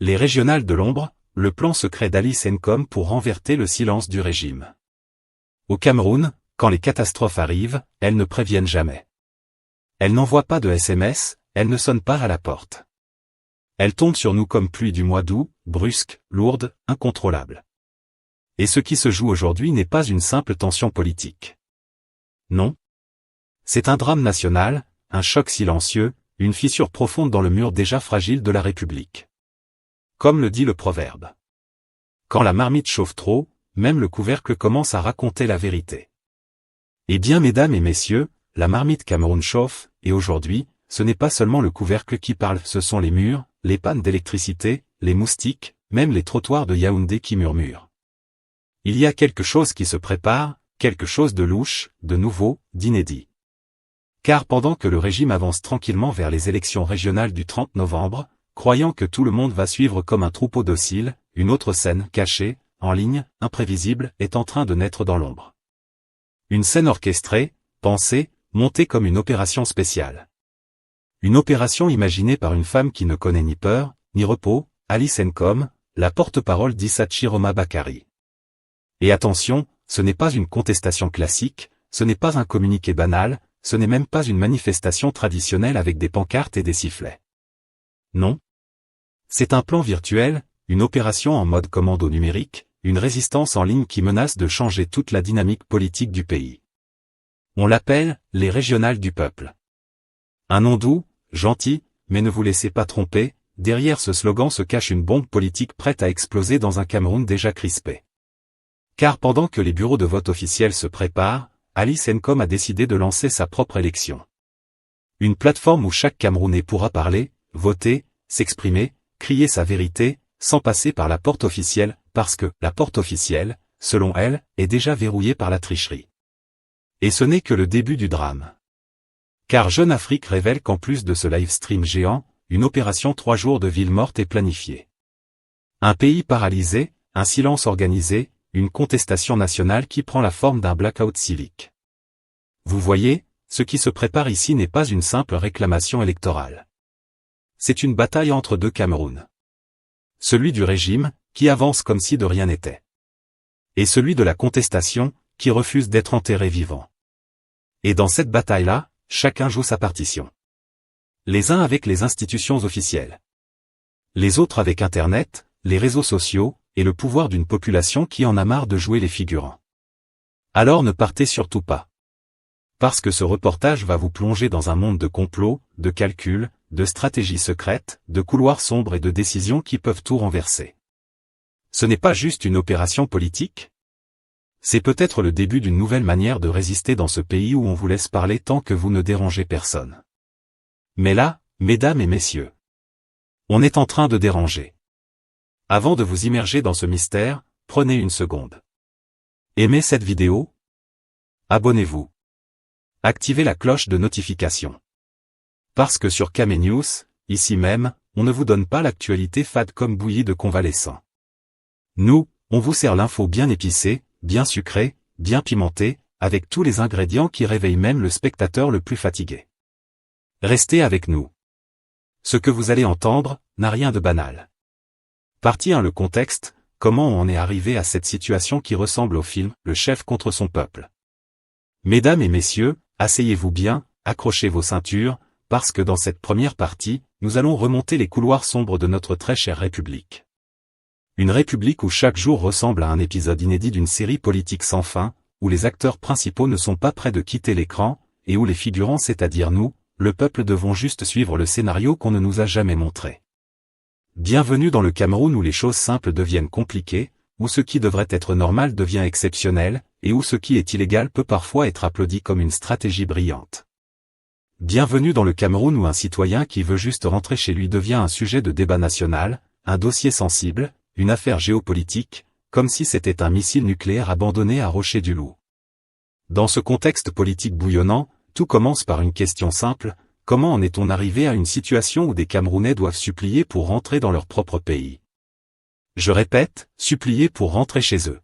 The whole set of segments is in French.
Les régionales de l'ombre, le plan secret d'Alice Nkom pour renverser le silence du régime. Au Cameroun, quand les catastrophes arrivent, elles ne préviennent jamais. Elles n'envoient pas de SMS, elles ne sonnent pas à la porte. Elles tombent sur nous comme pluie du mois d'août, brusque, lourde, incontrôlable. Et ce qui se joue aujourd'hui n'est pas une simple tension politique. Non. C'est un drame national, un choc silencieux, une fissure profonde dans le mur déjà fragile de la République. Comme le dit le proverbe. Quand la marmite chauffe trop, même le couvercle commence à raconter la vérité. Eh bien mesdames et messieurs, la marmite Cameroun chauffe, et aujourd'hui, ce n'est pas seulement le couvercle qui parle, ce sont les murs, les pannes d'électricité, les moustiques, même les trottoirs de Yaoundé qui murmurent. Il y a quelque chose qui se prépare, quelque chose de louche, de nouveau, d'inédit. Car pendant que le régime avance tranquillement vers les élections régionales du 30 novembre, croyant que tout le monde va suivre comme un troupeau docile, une autre scène, cachée, en ligne, imprévisible, est en train de naître dans l'ombre. Une scène orchestrée, pensée, montée comme une opération spéciale. Une opération imaginée par une femme qui ne connaît ni peur, ni repos, Alice Nkom, la porte-parole d'Issa Chiroma Bakari. Et attention, ce n'est pas une contestation classique, ce n'est pas un communiqué banal, ce n'est même pas une manifestation traditionnelle avec des pancartes et des sifflets. Non. C'est un plan virtuel, une opération en mode commando numérique, une résistance en ligne qui menace de changer toute la dynamique politique du pays. On l'appelle « les régionales du peuple ». Un nom doux, gentil, mais ne vous laissez pas tromper, derrière ce slogan se cache une bombe politique prête à exploser dans un Cameroun déjà crispé. Car pendant que les bureaux de vote officiels se préparent, Alice Nkom a décidé de lancer sa propre élection. Une plateforme où chaque Camerounais pourra parler, voter, s'exprimer, crier sa vérité, sans passer par la porte officielle, parce que la porte officielle, selon elle, est déjà verrouillée par la tricherie. Et ce n'est que le début du drame. Car Jeune Afrique révèle qu'en plus de ce live stream géant, une opération 3 jours de ville morte est planifiée. Un pays paralysé, un silence organisé, une contestation nationale qui prend la forme d'un blackout civique. Vous voyez, ce qui se prépare ici n'est pas une simple réclamation électorale. C'est une bataille entre deux Camerouns. Celui du régime, qui avance comme si de rien n'était. Et celui de la contestation, qui refuse d'être enterré vivant. Et dans cette bataille-là, chacun joue sa partition. Les uns avec les institutions officielles. Les autres avec Internet, les réseaux sociaux, et le pouvoir d'une population qui en a marre de jouer les figurants. Alors ne partez surtout pas. Parce que ce reportage va vous plonger dans un monde de complots, de calculs, de stratégies secrètes, de couloirs sombres et de décisions qui peuvent tout renverser. Ce n'est pas juste une opération politique? C'est peut-être le début d'une nouvelle manière de résister dans ce pays où on vous laisse parler tant que vous ne dérangez personne. Mais là, mesdames et messieurs, on est en train de déranger. Avant de vous immerger dans ce mystère, prenez une seconde. Aimez cette vidéo? Abonnez-vous. Activez la cloche de notification. Parce que sur Camé News, ici même, on ne vous donne pas l'actualité fade comme bouillie de convalescent. Nous, on vous sert l'info bien épicée, bien sucrée, bien pimentée, avec tous les ingrédients qui réveillent même le spectateur le plus fatigué. Restez avec nous. Ce que vous allez entendre, n'a rien de banal. Partie 1. Le contexte, comment on en est arrivé à cette situation qui ressemble au film « Le chef contre son peuple ». Mesdames et messieurs, asseyez-vous bien, accrochez vos ceintures, parce que dans cette première partie, nous allons remonter les couloirs sombres de notre très chère République. Une République où chaque jour ressemble à un épisode inédit d'une série politique sans fin, où les acteurs principaux ne sont pas près de quitter l'écran, et où les figurants, c'est-à-dire nous, le peuple, devons juste suivre le scénario qu'on ne nous a jamais montré. Bienvenue dans le Cameroun où les choses simples deviennent compliquées, où ce qui devrait être normal devient exceptionnel, et où ce qui est illégal peut parfois être applaudi comme une stratégie brillante. Bienvenue dans le Cameroun où un citoyen qui veut juste rentrer chez lui devient un sujet de débat national, un dossier sensible, une affaire géopolitique, comme si c'était un missile nucléaire abandonné à Rocher du Loup. Dans ce contexte politique bouillonnant, tout commence par une question simple: comment en est-on arrivé à une situation où des Camerounais doivent supplier pour rentrer dans leur propre pays? Je répète, supplier pour rentrer chez eux.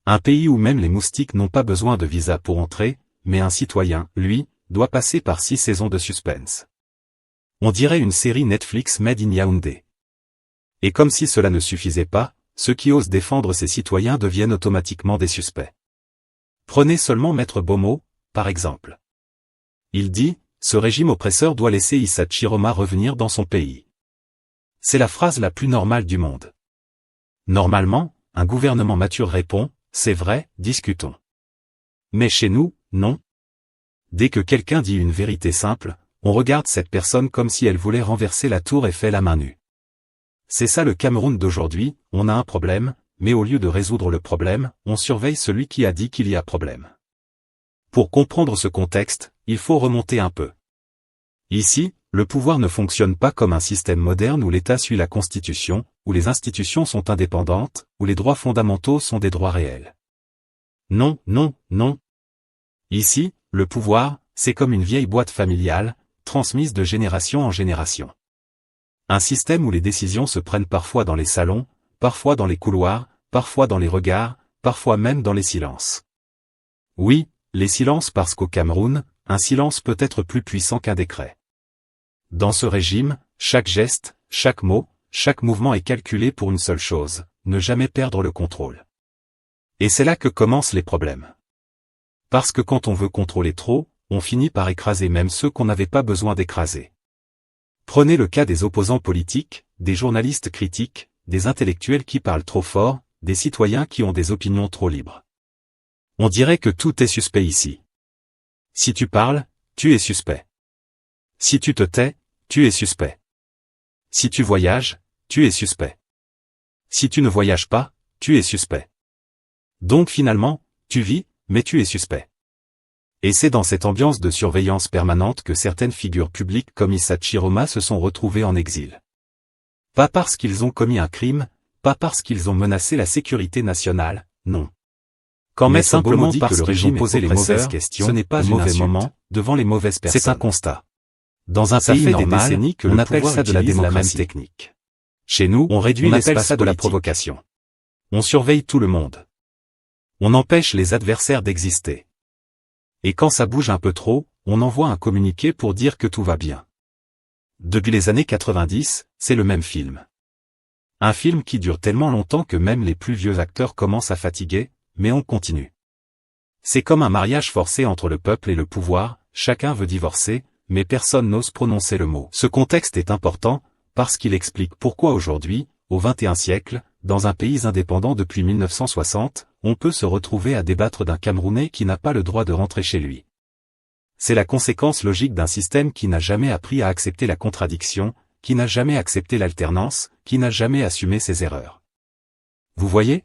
Un pays où même les moustiques n'ont pas besoin de visa pour entrer, mais un citoyen, lui, doit passer par 6 saisons de suspense. On dirait une série Netflix Made in Yaoundé. Et comme si cela ne suffisait pas, ceux qui osent défendre ces citoyens deviennent automatiquement des suspects. Prenez seulement Maître Bomo, par exemple. Il dit, ce régime oppresseur doit laisser Issa Chiroma revenir dans son pays. C'est la phrase la plus normale du monde. Normalement, un gouvernement mature répond, c'est vrai, discutons. Mais chez nous, non. Dès que quelqu'un dit une vérité simple, on regarde cette personne comme si elle voulait renverser la tour Eiffel à main nue. C'est ça le Cameroun d'aujourd'hui, on a un problème, mais au lieu de résoudre le problème, on surveille celui qui a dit qu'il y a problème. Pour comprendre ce contexte, il faut remonter un peu. Ici, le pouvoir ne fonctionne pas comme un système moderne où l'État suit la Constitution, où les institutions sont indépendantes, où les droits fondamentaux sont des droits réels. Non, non, non. Ici, le pouvoir, c'est comme une vieille boîte familiale, transmise de génération en génération. Un système où les décisions se prennent parfois dans les salons, parfois dans les couloirs, parfois dans les regards, parfois même dans les silences. Oui, les silences parce qu'au Cameroun, un silence peut être plus puissant qu'un décret. Dans ce régime, chaque geste, chaque mot, chaque mouvement est calculé pour une seule chose, ne jamais perdre le contrôle. Et c'est là que commencent les problèmes. Parce que quand on veut contrôler trop, on finit par écraser même ceux qu'on n'avait pas besoin d'écraser. Prenez le cas des opposants politiques, des journalistes critiques, des intellectuels qui parlent trop fort, des citoyens qui ont des opinions trop libres. On dirait que tout est suspect ici. Si tu parles, tu es suspect. Si tu te tais, tu es suspect. Si tu voyages, tu es suspect. Si tu ne voyages pas, tu es suspect. Donc finalement, tu vis, mais tu es suspect. Et c'est dans cette ambiance de surveillance permanente que certaines figures publiques comme Issa Chiroma se sont retrouvées en exil. Pas parce qu'ils ont commis un crime, pas parce qu'ils ont menacé la sécurité nationale, non. Quand Maître Bomo dit que le régime posait les mauvaises questions, ce n'est pas un mauvais moment, devant les mauvaises personnes. C'est un constat. Dans un pays normal, des décennies que on appelle ça de la démocratie. La même technique. Chez nous, on réduit l'espace de la provocation. On surveille tout le monde. On empêche les adversaires d'exister. Et quand ça bouge un peu trop, on envoie un communiqué pour dire que tout va bien. Depuis les années 90, c'est le même film. Un film qui dure tellement longtemps que même les plus vieux acteurs commencent à fatiguer, mais on continue. C'est comme un mariage forcé entre le peuple et le pouvoir, chacun veut divorcer, mais personne n'ose prononcer le mot. Ce contexte est important, parce qu'il explique pourquoi aujourd'hui, au XXIe siècle, dans un pays indépendant depuis 1960, on peut se retrouver à débattre d'un Camerounais qui n'a pas le droit de rentrer chez lui. C'est la conséquence logique d'un système qui n'a jamais appris à accepter la contradiction, qui n'a jamais accepté l'alternance, qui n'a jamais assumé ses erreurs. Vous voyez ?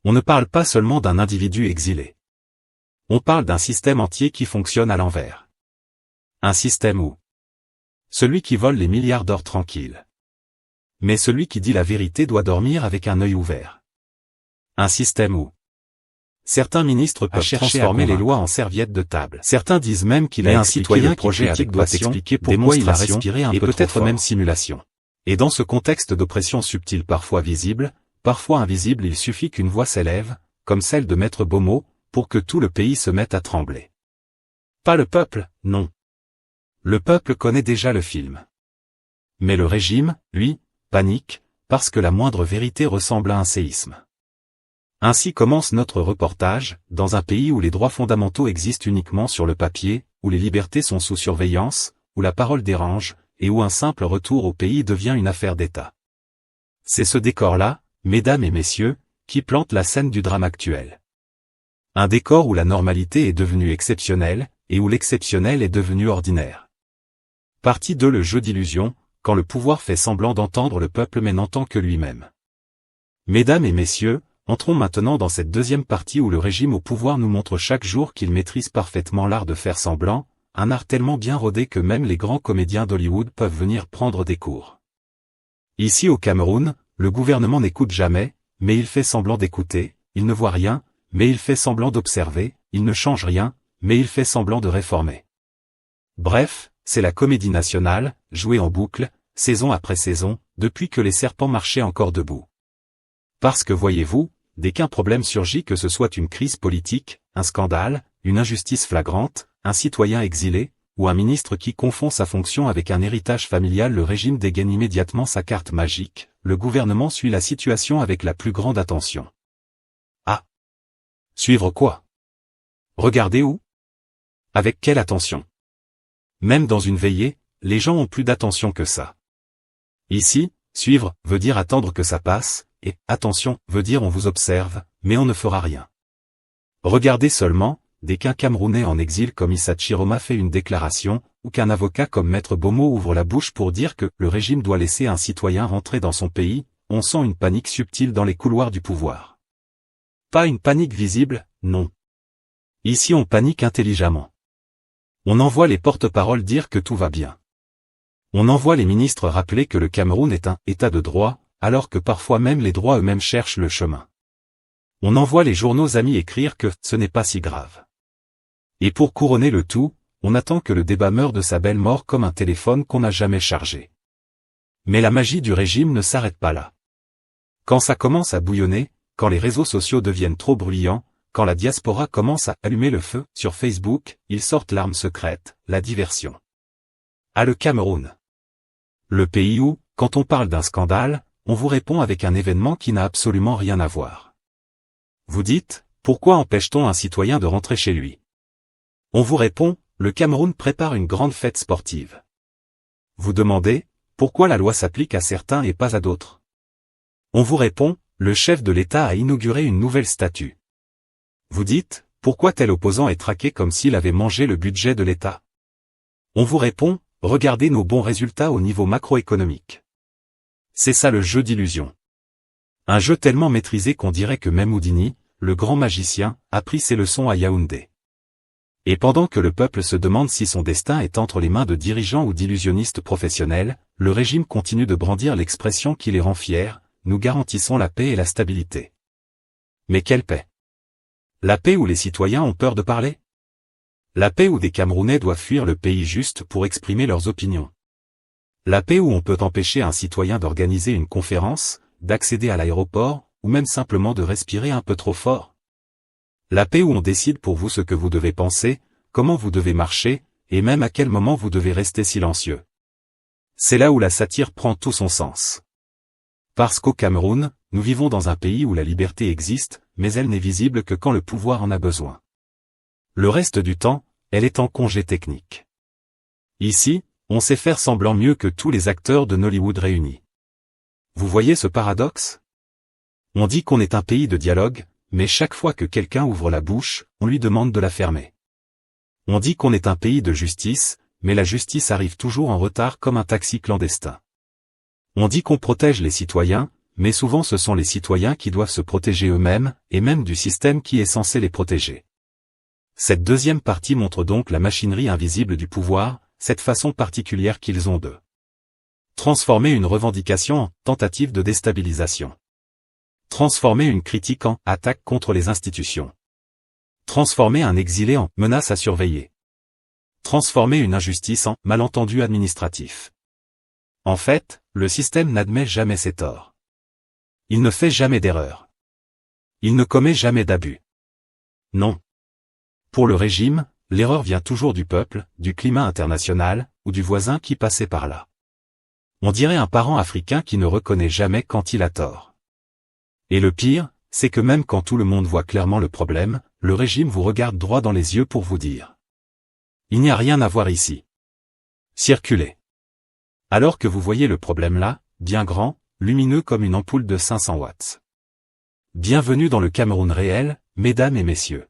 On ne parle pas seulement d'un individu exilé. On parle d'un système entier qui fonctionne à l'envers. Un système où celui qui vole les milliards dort tranquille. Mais celui qui dit la vérité doit dormir avec un œil ouvert. Un système où certains ministres peuvent transformer les lois en serviettes de table. Certains disent même qu'il est un citoyen qui doit expliquer pourquoi il a respiré un peu trop fort. Et peut-être même simulation. Et dans ce contexte d'oppression subtile parfois visible, parfois invisible, il suffit qu'une voix s'élève, comme celle de Maître Bomo, pour que tout le pays se mette à trembler. Pas le peuple, non. Le peuple connaît déjà le film. Mais le régime, lui, panique, parce que la moindre vérité ressemble à un séisme. Ainsi commence notre reportage, dans un pays où les droits fondamentaux existent uniquement sur le papier, où les libertés sont sous surveillance, où la parole dérange, et où un simple retour au pays devient une affaire d'État. C'est ce décor-là, mesdames et messieurs, qui plante la scène du drame actuel. Un décor où la normalité est devenue exceptionnelle, et où l'exceptionnel est devenu ordinaire. Partie 2. Le jeu d'illusion, quand le pouvoir fait semblant d'entendre le peuple mais n'entend que lui-même. Mesdames et messieurs, entrons maintenant dans cette deuxième partie où le régime au pouvoir nous montre chaque jour qu'il maîtrise parfaitement l'art de faire semblant, un art tellement bien rodé que même les grands comédiens d'Hollywood peuvent venir prendre des cours. Ici au Cameroun, le gouvernement n'écoute jamais, mais il fait semblant d'écouter, il ne voit rien, mais il fait semblant d'observer, il ne change rien, mais il fait semblant de réformer. Bref, c'est la comédie nationale, jouée en boucle, saison après saison, depuis que les serpents marchaient encore debout. Parce que voyez-vous, dès qu'un problème surgit, que ce soit une crise politique, un scandale, une injustice flagrante, un citoyen exilé, ou un ministre qui confond sa fonction avec un héritage familial, le régime dégaine immédiatement sa carte magique, le gouvernement suit la situation avec la plus grande attention. Ah! Suivre quoi? Regarder où? Avec quelle attention? Même dans une veillée, les gens ont plus d'attention que ça. Ici, suivre veut dire attendre que ça passe, et attention veut dire on vous observe, mais on ne fera rien. Regardez seulement, dès qu'un Camerounais en exil comme Issa Chiroma fait une déclaration, ou qu'un avocat comme Maître Bomo ouvre la bouche pour dire que le régime doit laisser un citoyen rentrer dans son pays, on sent une panique subtile dans les couloirs du pouvoir. Pas une panique visible, non. Ici on panique intelligemment. On envoie les porte-paroles dire que tout va bien. On envoie les ministres rappeler que le Cameroun est un État de droit, alors que parfois même les droits eux-mêmes cherchent le chemin. On envoie les journaux amis écrire que ce n'est pas si grave. Et pour couronner le tout, on attend que le débat meure de sa belle mort comme un téléphone qu'on n'a jamais chargé. Mais la magie du régime ne s'arrête pas là. Quand ça commence à bouillonner, quand les réseaux sociaux deviennent trop bruyants, quand la diaspora commence à allumer le feu sur Facebook, ils sortent l'arme secrète, la diversion. Ah, le Cameroun. Le pays où, quand on parle d'un scandale, on vous répond avec un événement qui n'a absolument rien à voir. Vous dites, pourquoi empêche-t-on un citoyen de rentrer chez lui? On vous répond, le Cameroun prépare une grande fête sportive. Vous demandez, pourquoi la loi s'applique à certains et pas à d'autres? On vous répond, le chef de l'État a inauguré une nouvelle statue. Vous dites, pourquoi tel opposant est traqué comme s'il avait mangé le budget de l'État? On vous répond, regardez nos bons résultats au niveau macroéconomique. C'est ça le jeu d'illusion. Un jeu tellement maîtrisé qu'on dirait que même Houdini, le grand magicien, a pris ses leçons à Yaoundé. Et pendant que le peuple se demande si son destin est entre les mains de dirigeants ou d'illusionnistes professionnels, le régime continue de brandir l'expression qui les rend fiers, nous garantissons la paix et la stabilité. Mais quelle paix? La paix où les citoyens ont peur de parler? La paix où des Camerounais doivent fuir le pays juste pour exprimer leurs opinions? La paix où on peut empêcher un citoyen d'organiser une conférence, d'accéder à l'aéroport, ou même simplement de respirer un peu trop fort? La paix où on décide pour vous ce que vous devez penser, comment vous devez marcher, et même à quel moment vous devez rester silencieux. C'est là où la satire prend tout son sens. Parce qu'au Cameroun, nous vivons dans un pays où la liberté existe, mais elle n'est visible que quand le pouvoir en a besoin. Le reste du temps, elle est en congé technique. Ici, on sait faire semblant mieux que tous les acteurs de Nollywood réunis. Vous voyez ce paradoxe? On dit qu'on est un pays de dialogue, mais chaque fois que quelqu'un ouvre la bouche, on lui demande de la fermer. On dit qu'on est un pays de justice, mais la justice arrive toujours en retard comme un taxi clandestin. On dit qu'on protège les citoyens, mais souvent ce sont les citoyens qui doivent se protéger eux-mêmes, et même du système qui est censé les protéger. Cette deuxième partie montre donc la machinerie invisible du pouvoir, cette façon particulière qu'ils ont de transformer une revendication en tentative de déstabilisation. Transformer une critique en attaque contre les institutions. Transformer un exilé en menace à surveiller. Transformer une injustice en malentendu administratif. En fait, le système n'admet jamais ses torts. Il ne fait jamais d'erreur. Il ne commet jamais d'abus. Non. Pour le régime, l'erreur vient toujours du peuple, du climat international, ou du voisin qui passait par là. On dirait un parent africain qui ne reconnaît jamais quand il a tort. Et le pire, c'est que même quand tout le monde voit clairement le problème, le régime vous regarde droit dans les yeux pour vous dire: il n'y a rien à voir ici. Circulez. Alors que vous voyez le problème là, bien grand, lumineux comme une ampoule de 500 watts. Bienvenue dans le Cameroun réel, mesdames et messieurs.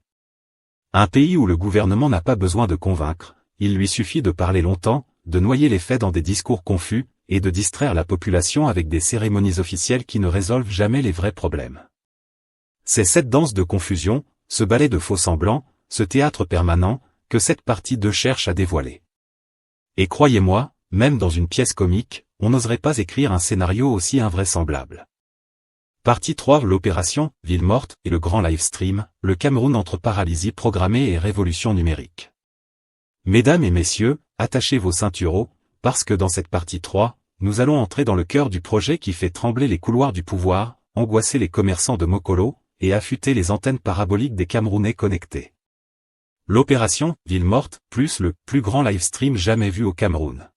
Un pays où le gouvernement n'a pas besoin de convaincre, il lui suffit de parler longtemps, de noyer les faits dans des discours confus, et de distraire la population avec des cérémonies officielles qui ne résolvent jamais les vrais problèmes. C'est cette danse de confusion, ce ballet de faux-semblants, ce théâtre permanent, que cette partie 2 cherche à dévoiler. Et croyez-moi, même dans une pièce comique, on n'oserait pas écrire un scénario aussi invraisemblable. Partie 3, l'opération, Ville morte, et le grand livestream, le Cameroun entre paralysie programmée et révolution numérique. Mesdames et messieurs, attachez vos ceintures, parce que dans cette partie 3, nous allons entrer dans le cœur du projet qui fait trembler les couloirs du pouvoir, angoisser les commerçants de Mokolo, et affûter les antennes paraboliques des Camerounais connectés. L'opération « Ville morte » plus le plus grand livestream jamais vu au Cameroun.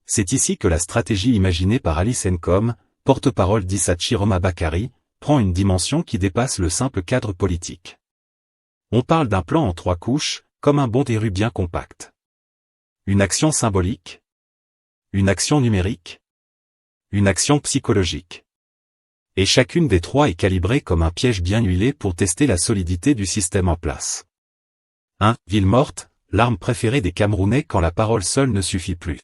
C'est ici que la stratégie imaginée par Alice Nkom, porte-parole d'Issa Chiroma Bakary, prend une dimension qui dépasse le simple cadre politique. On parle d'un plan en 3 couches, comme un bond des rues bien compact. Une action symbolique, une action numérique, une action psychologique. Et chacune des 3 est calibrée comme un piège bien huilé pour tester la solidité du système en place. 1. Ville morte, l'arme préférée des Camerounais quand la parole seule ne suffit plus.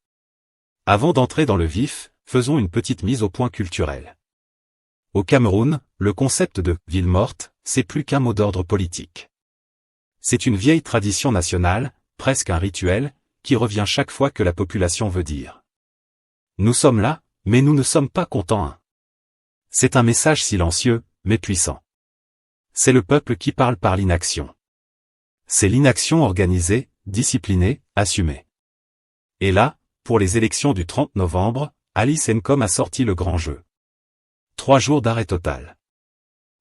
Avant d'entrer dans le vif, faisons une petite mise au point culturelle. Au Cameroun, le concept de « ville morte », c'est plus qu'un mot d'ordre politique. C'est une vieille tradition nationale, presque un rituel, qui revient chaque fois que la population veut dire. Nous sommes là, mais nous ne sommes pas contents. Hein. C'est un message silencieux, mais puissant. C'est le peuple qui parle par l'inaction. C'est l'inaction organisée, disciplinée, assumée. Et là, pour les élections du 30 novembre, Alice Nkom a sorti le grand jeu. 3 jours d'arrêt total.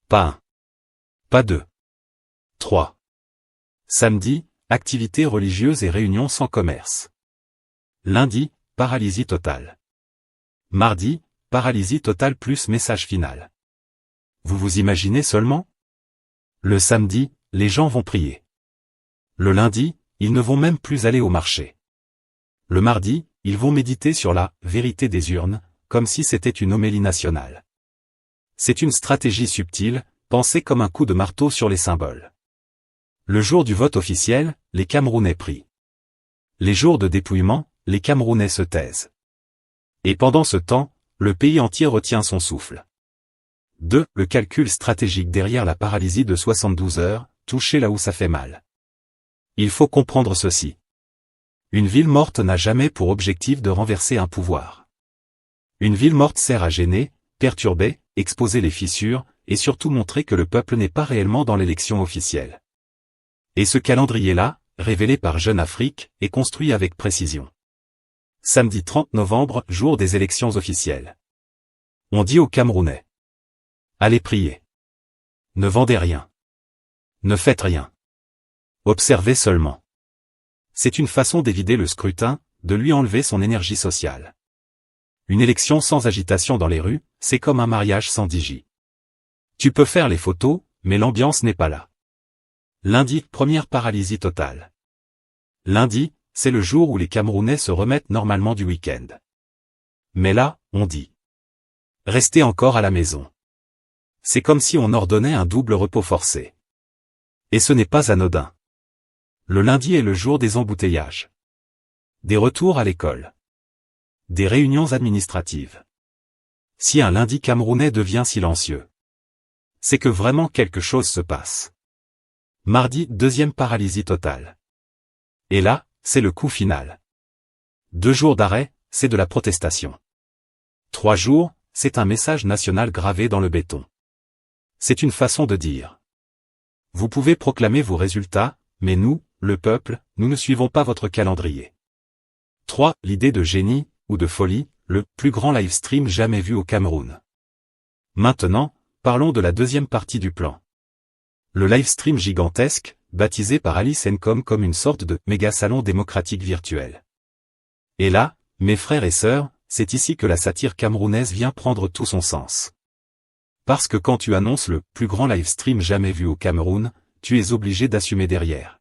Pas 1. Pas 2. 3. Samedi, activités religieuses et réunions sans commerce. Lundi, paralysie totale. Mardi, paralysie totale plus message final. Vous vous imaginez seulement? Le samedi, les gens vont prier. Le lundi, ils ne vont même plus aller au marché. Le mardi, ils vont méditer sur la « vérité des urnes », comme si c'était une homélie nationale. C'est une stratégie subtile, pensée comme un coup de marteau sur les symboles. Le jour du vote officiel, les Camerounais prient. Les jours de dépouillement, les Camerounais se taisent. Et pendant ce temps, le pays entier retient son souffle. 2. Le calcul stratégique derrière la paralysie de 72 heures, toucher là où ça fait mal. Il faut comprendre ceci. Une ville morte n'a jamais pour objectif de renverser un pouvoir. Une ville morte sert à gêner, perturber, exposer les fissures, et surtout montrer que le peuple n'est pas réellement dans l'élection officielle. Et ce calendrier-là, révélé par Jeune Afrique, est construit avec précision. Samedi 30 novembre, jour des élections officielles. On dit aux Camerounais. Allez prier. Ne vendez rien. Ne faites rien. Observez seulement. C'est une façon d'éviter le scrutin, de lui enlever son énergie sociale. Une élection sans agitation dans les rues, c'est comme un mariage sans DJ. Tu peux faire les photos, mais l'ambiance n'est pas là. Lundi, première paralysie totale. Lundi, c'est le jour où les Camerounais se remettent normalement du week-end. Mais là, on dit. Restez encore à la maison. C'est comme si on ordonnait un double repos forcé. Et ce n'est pas anodin. Le lundi est le jour des embouteillages. Des retours à l'école. Des réunions administratives. Si un lundi camerounais devient silencieux, c'est que vraiment quelque chose se passe. Mardi, deuxième paralysie totale. Et là, c'est le coup final. 2 jours d'arrêt, c'est de la protestation. 3 jours, c'est un message national gravé dans le béton. C'est une façon de dire. Vous pouvez proclamer vos résultats, mais nous, le peuple, nous ne suivons pas votre calendrier. 3. L'idée de génie, ou de folie, le plus grand livestream jamais vu au Cameroun. Maintenant, parlons de la deuxième partie du plan. Le livestream gigantesque, baptisé par Alice Nkom comme une sorte de méga salon démocratique virtuel. Et là, mes frères et sœurs, c'est ici que la satire camerounaise vient prendre tout son sens. Parce que quand tu annonces le plus grand livestream jamais vu au Cameroun, tu es obligé d'assumer derrière.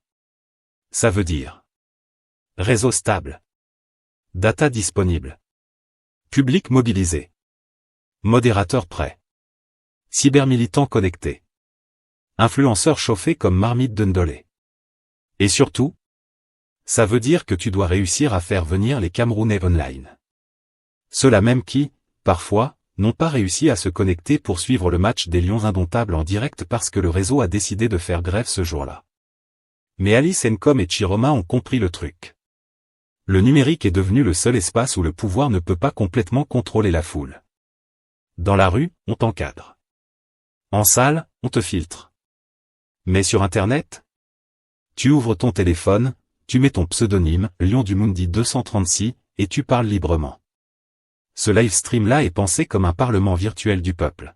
Ça veut dire réseau stable, data disponible, public mobilisé, modérateur prêt, cybermilitant connecté, influenceur chauffé comme marmite de Ndolé. Et surtout, ça veut dire que tu dois réussir à faire venir les Camerounais online. Ceux-là même qui, parfois, n'ont pas réussi à se connecter pour suivre le match des Lions indomptables en direct parce que le réseau a décidé de faire grève ce jour-là. Mais Alice Nkom et Chiroma ont compris le truc. Le numérique est devenu le seul espace où le pouvoir ne peut pas complètement contrôler la foule. Dans la rue, on t'encadre. En salle, on te filtre. Mais sur Internet, tu ouvres ton téléphone, tu mets ton pseudonyme, Lion du Mundi 236, et tu parles librement. Ce livestream-là est pensé comme un parlement virtuel du peuple.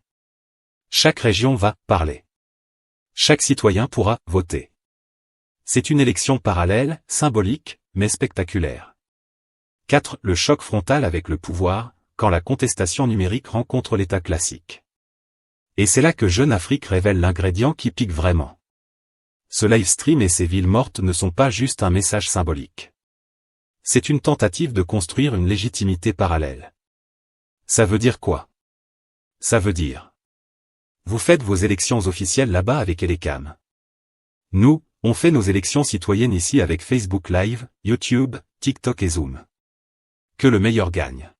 Chaque région va parler. Chaque citoyen pourra voter. C'est une élection parallèle, symbolique, mais spectaculaire. 4. Le choc frontal avec le pouvoir, quand la contestation numérique rencontre l'état classique. Et c'est là que Jeune Afrique révèle l'ingrédient qui pique vraiment. Ce live stream et ces villes mortes ne sont pas juste un message symbolique. C'est une tentative de construire une légitimité parallèle. Ça veut dire quoi? Ça veut dire: vous faites vos élections officielles là-bas avec Elecam. Nous, on fait nos élections citoyennes ici avec Facebook Live, YouTube, TikTok et Zoom. Que le meilleur gagne.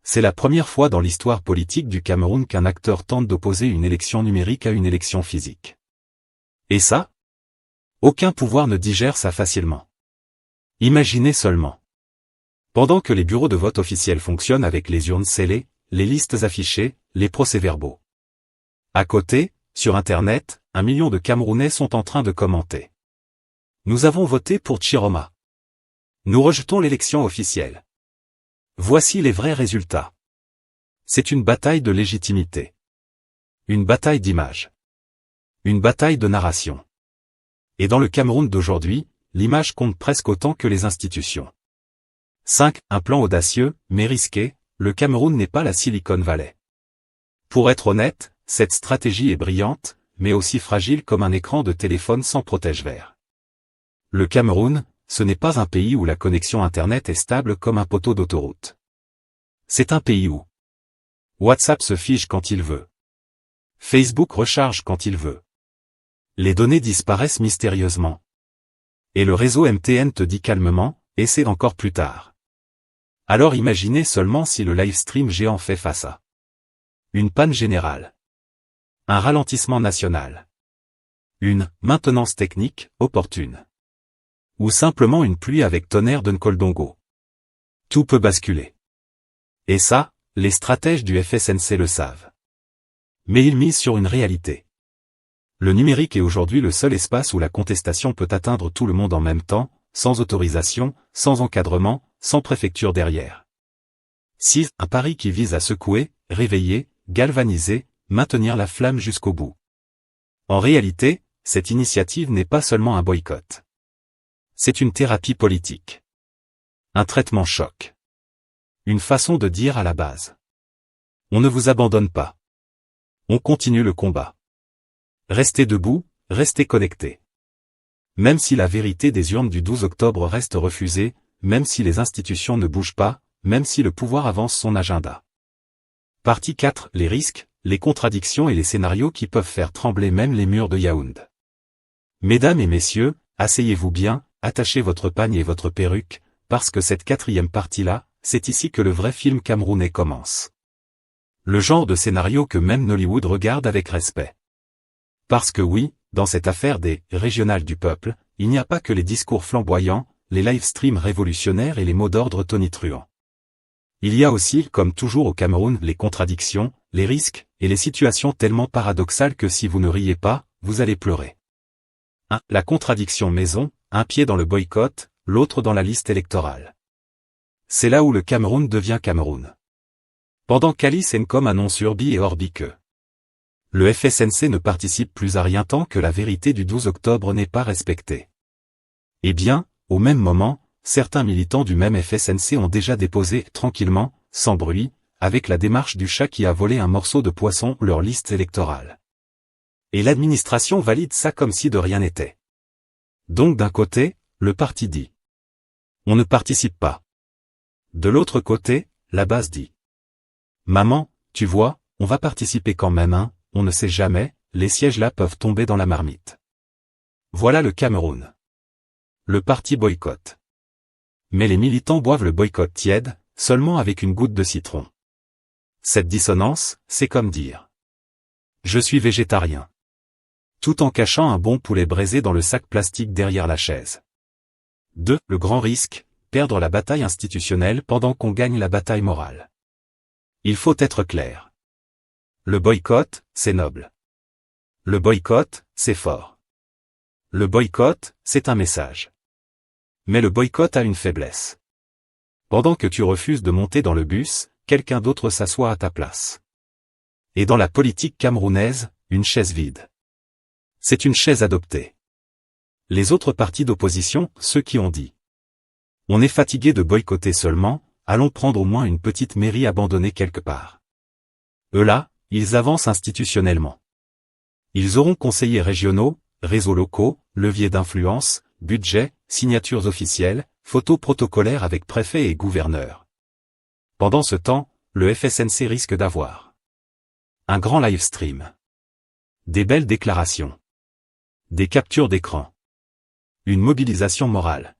C'est la première fois dans l'histoire politique du Cameroun qu'un acteur tente d'opposer une élection numérique à une élection physique. Et ça? Aucun pouvoir ne digère ça facilement. Imaginez seulement. Pendant que les bureaux de vote officiels fonctionnent avec les urnes scellées, les listes affichées, les procès-verbaux. À côté, sur Internet, 1 million de Camerounais sont en train de commenter. Nous avons voté pour Tchiroma. Nous rejetons l'élection officielle. Voici les vrais résultats. C'est une bataille de légitimité. Une bataille d'image. Une bataille de narration. Et dans le Cameroun d'aujourd'hui, l'image compte presque autant que les institutions. 5. Un plan audacieux, mais risqué, le Cameroun n'est pas la Silicon Valley. Pour être honnête, cette stratégie est brillante, mais aussi fragile comme un écran de téléphone sans protège-verre. Le Cameroun, ce n'est pas un pays où la connexion Internet est stable comme un poteau d'autoroute. C'est un pays où WhatsApp se fige quand il veut. Facebook recharge quand il veut. Les données disparaissent mystérieusement. Et le réseau MTN te dit calmement, essaie encore plus tard. Alors imaginez seulement si le live stream géant fait face à une panne générale, un ralentissement national, une maintenance technique opportune, ou simplement une pluie avec tonnerre de Nkoldongo. Tout peut basculer. Et ça, les stratèges du FSNC le savent. Mais ils misent sur une réalité. Le numérique est aujourd'hui le seul espace où la contestation peut atteindre tout le monde en même temps, sans autorisation, sans encadrement, sans préfecture derrière. 6. Un pari qui vise à secouer, réveiller, galvaniser, maintenir la flamme jusqu'au bout. En réalité, cette initiative n'est pas seulement un boycott. C'est une thérapie politique. Un traitement choc. Une façon de dire à la base: on ne vous abandonne pas. On continue le combat. Restez debout, restez connectés. Même si la vérité des urnes du 12 octobre reste refusée, même si les institutions ne bougent pas, même si le pouvoir avance son agenda. Partie 4. Les risques, les contradictions et les scénarios qui peuvent faire trembler même les murs de Yaoundé. Mesdames et messieurs, asseyez-vous bien, attachez votre pagne et votre perruque, parce que cette 4e partie-là, c'est ici que le vrai film camerounais commence. Le genre de scénario que même Nollywood regarde avec respect. Parce que oui, dans cette affaire des régionales du peuple, il n'y a pas que les discours flamboyants, les live streams révolutionnaires et les mots d'ordre tonitruants. Il y a aussi, comme toujours au Cameroun, les contradictions, les risques, et les situations tellement paradoxales que si vous ne riez pas, vous allez pleurer. 1. La contradiction maison, un pied dans le boycott, l'autre dans la liste électorale. C'est là où le Cameroun devient Cameroun. Pendant qu'Alice Ncom annonce Urbi et Orbi que le FSNC ne participe plus à rien tant que la vérité du 12 octobre n'est pas respectée. Eh bien, au même moment, certains militants du même FSNC ont déjà déposé, tranquillement, sans bruit, avec la démarche du chat qui a volé un morceau de poisson, leur liste électorale. Et l'administration valide ça comme si de rien n'était. Donc d'un côté, le parti dit: on ne participe pas. De l'autre côté, la base dit: maman, tu vois, on va participer quand même, hein, on ne sait jamais, les sièges là peuvent tomber dans la marmite. Voilà le Cameroun. Le parti boycotte. Mais les militants boivent le boycott tiède, seulement avec une goutte de citron. Cette dissonance, c'est comme dire: je suis végétarien. Tout en cachant un bon poulet braisé dans le sac plastique derrière la chaise. 2. Le grand risque, perdre la bataille institutionnelle pendant qu'on gagne la bataille morale. Il faut être clair. Le boycott, c'est noble. Le boycott, c'est fort. Le boycott, c'est un message. Mais le boycott a une faiblesse. Pendant que tu refuses de monter dans le bus, quelqu'un d'autre s'assoit à ta place. Et dans la politique camerounaise, une chaise vide. C'est une chaise adoptée. Les autres partis d'opposition, ceux qui ont dit « On est fatigué de boycotter seulement, allons prendre au moins une petite mairie abandonnée quelque part. » Eux là, ils avancent institutionnellement. Ils auront conseillers régionaux, réseaux locaux, leviers d'influence, budget, signatures officielles, photos protocolaires avec préfet et gouverneur. Pendant ce temps, le FSNC risque d'avoir un grand live stream, des belles déclarations, des captures d'écran, une mobilisation morale.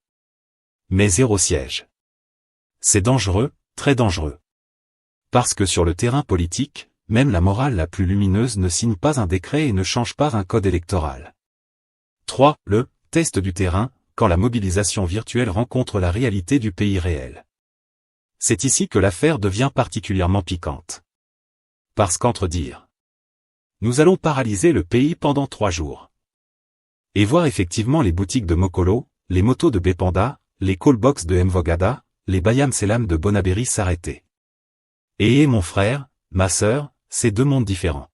Mais zéro siège. C'est dangereux, très dangereux. Parce que sur le terrain politique, même la morale la plus lumineuse ne signe pas un décret et ne change pas un code électoral. 3. Le test du terrain, quand la mobilisation virtuelle rencontre la réalité du pays réel. C'est ici que l'affaire devient particulièrement piquante. Parce qu'entre dire « Nous allons paralyser le pays pendant 3 jours » et voir effectivement les boutiques de Mokolo, les motos de Bepanda, les callbox de Mvogada, les Bayam Selam de Bonabéry s'arrêter. Et mon frère, ma sœur, c'est 2 mondes différents.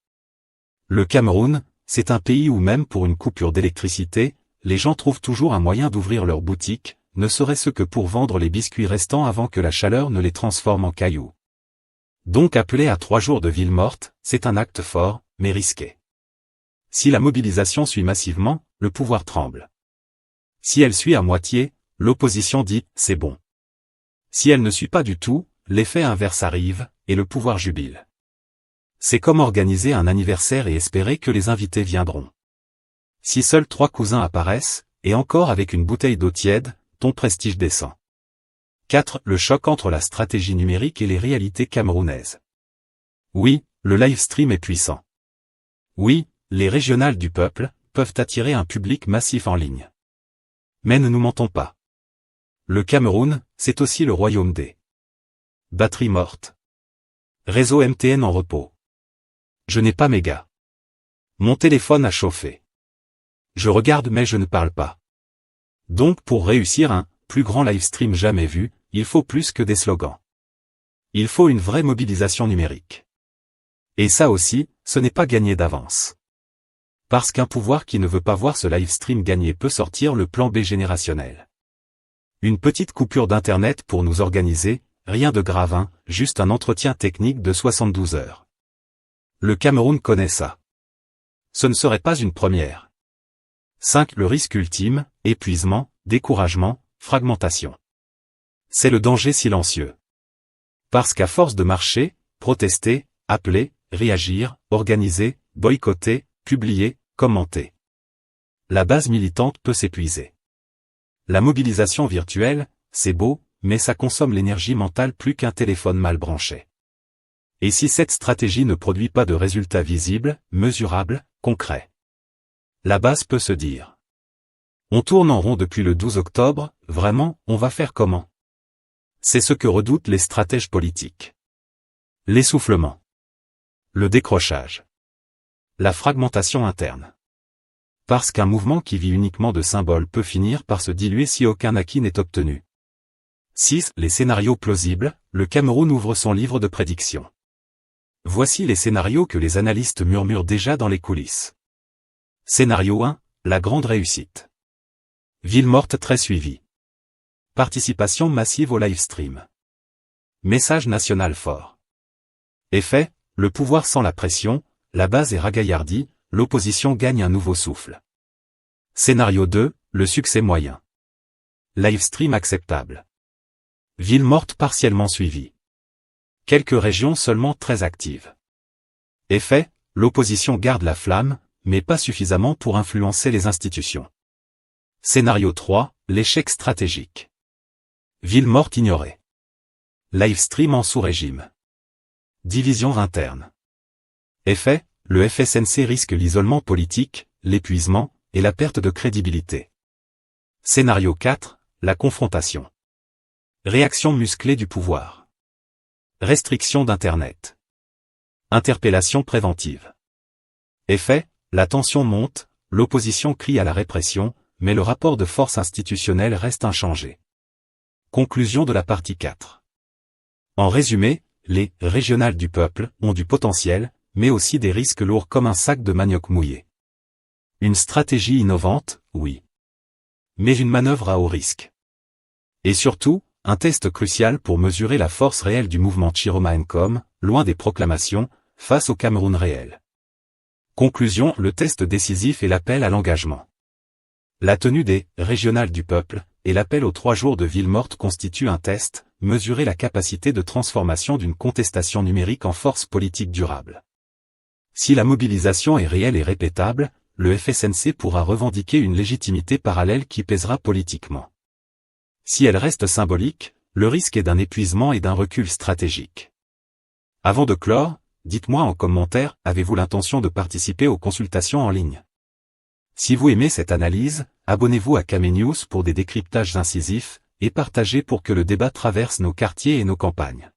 Le Cameroun, c'est un pays où même pour une coupure d'électricité, les gens trouvent toujours un moyen d'ouvrir leur boutique, ne serait-ce que pour vendre les biscuits restants avant que la chaleur ne les transforme en cailloux. Donc appeler à 3 jours de ville morte, c'est un acte fort, mais risqué. Si la mobilisation suit massivement, le pouvoir tremble. Si elle suit à moitié, l'opposition dit « c'est bon ». Si elle ne suit pas du tout, l'effet inverse arrive, et le pouvoir jubile. C'est comme organiser un anniversaire et espérer que les invités viendront. Si seuls 3 cousins apparaissent, et encore avec une bouteille d'eau tiède, ton prestige descend. 4. Le choc entre la stratégie numérique et les réalités camerounaises. Oui, le live stream est puissant. Oui, les régionales du peuple peuvent attirer un public massif en ligne. Mais ne nous mentons pas. Le Cameroun, c'est aussi le royaume des batteries mortes. Réseau MTN en repos. Je n'ai pas méga. Mon téléphone a chauffé. Je regarde mais je ne parle pas. Donc pour réussir un plus grand live stream jamais vu, il faut plus que des slogans. Il faut une vraie mobilisation numérique. Et ça aussi, ce n'est pas gagné d'avance. Parce qu'un pouvoir qui ne veut pas voir ce live stream gagner peut sortir le plan B générationnel. Une petite coupure d'internet pour nous organiser, rien de grave, hein, juste un entretien technique de 72 heures. Le Cameroun connaît ça. Ce ne serait pas une première. 5. Le risque ultime, épuisement, découragement, fragmentation. C'est le danger silencieux. Parce qu'à force de marcher, protester, appeler, réagir, organiser, boycotter, publier, commenter, la base militante peut s'épuiser. La mobilisation virtuelle, c'est beau, mais ça consomme l'énergie mentale plus qu'un téléphone mal branché. Et si cette stratégie ne produit pas de résultats visibles, mesurables, concrets, la base peut se dire « On tourne en rond depuis le 12 octobre, vraiment, on va faire comment ?» C'est ce que redoutent les stratèges politiques. L'essoufflement. Le décrochage. La fragmentation interne. Parce qu'un mouvement qui vit uniquement de symboles peut finir par se diluer si aucun acquis n'est obtenu. 6. Les scénarios plausibles, le Cameroun ouvre son livre de prédictions. Voici les scénarios que les analystes murmurent déjà dans les coulisses. Scénario 1, la grande réussite. Ville morte très suivie. Participation massive au live stream. Message national fort. Effet, le pouvoir sent la pression, la base est ragaillardie, l'opposition gagne un nouveau souffle. Scénario 2, le succès moyen. Live stream acceptable. Ville morte partiellement suivie. Quelques régions seulement très actives. Effet, l'opposition garde la flamme, mais pas suffisamment pour influencer les institutions. Scénario 3, l'échec stratégique. Ville morte ignorée. Live stream en sous-régime. Division interne. Effet, le FSNC risque l'isolement politique, l'épuisement, et la perte de crédibilité. Scénario 4, la confrontation. Réaction musclée du pouvoir. Restriction d'Internet. Interpellation préventive. Effet, la tension monte, l'opposition crie à la répression, mais le rapport de force institutionnelle reste inchangé. Conclusion de la partie 4. En résumé, les « régionales du peuple » ont du potentiel, mais aussi des risques lourds comme un sac de manioc mouillé. Une stratégie innovante, oui. mais une manœuvre à haut risque. Et surtout, un test crucial pour mesurer la force réelle du mouvement Chiroma Nkom, loin des proclamations, face au Cameroun réel. Conclusion, le test décisif est l'appel à l'engagement. La tenue des « régionales du peuple » et l'appel aux 3 jours de ville morte constituent un test, mesurer la capacité de transformation d'une contestation numérique en force politique durable. Si la mobilisation est réelle et répétable, le FSNC pourra revendiquer une légitimité parallèle qui pèsera politiquement. Si elle reste symbolique, le risque est d'un épuisement et d'un recul stratégique. Avant de clore, dites-moi en commentaire, avez-vous l'intention de participer aux consultations en ligne? Si vous aimez cette analyse, abonnez-vous à Kame News pour des décryptages incisifs, et partagez pour que le débat traverse nos quartiers et nos campagnes.